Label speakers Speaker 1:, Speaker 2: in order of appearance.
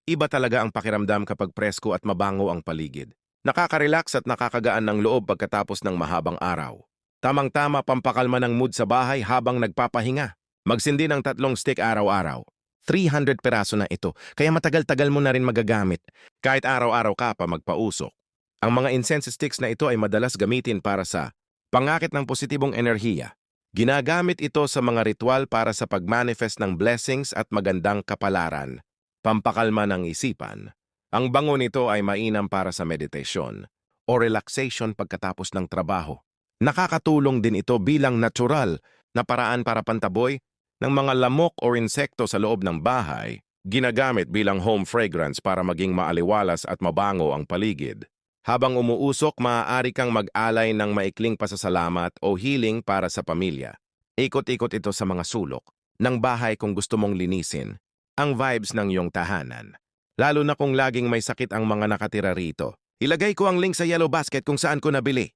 Speaker 1: Iba talaga ang pakiramdam kapag presko at mabango ang paligid. Nakaka-relax at nakakagaan ng loob pagkatapos ng mahabang araw. Tamang-tama pampakalma ng mood sa bahay habang nagpapahinga. Magsindi ng 3 stick araw-araw. 300 peraso na ito, kaya matagal-tagal mo na rin magagamit. Kahit araw-araw ka pa magpausok. Ang mga incense sticks na ito ay madalas gamitin para sa pangakit ng positibong enerhiya. Ginagamit ito sa mga ritual para sa pag-manifest ng blessings at magandang kapalaran. Pampakalma ng isipan. Ang bango nito ay mainam para sa meditasyon o relaxation pagkatapos ng trabaho. Nakakatulong din ito bilang natural na paraan para pantaboy ng mga lamok o insekto sa loob ng bahay, ginagamit bilang home fragrance para maging maaliwalas at mabango ang paligid. Habang umuusok, maaari kang mag-alay ng maikling pasasalamat o healing para sa pamilya. Ikot-ikot ito sa mga sulok ng bahay kung gusto mong linisin ang vibes ng iyong tahanan. Lalo na kung laging may sakit ang mga nakatira rito. Ilagay ko ang link sa yellow basket kung saan ko nabili.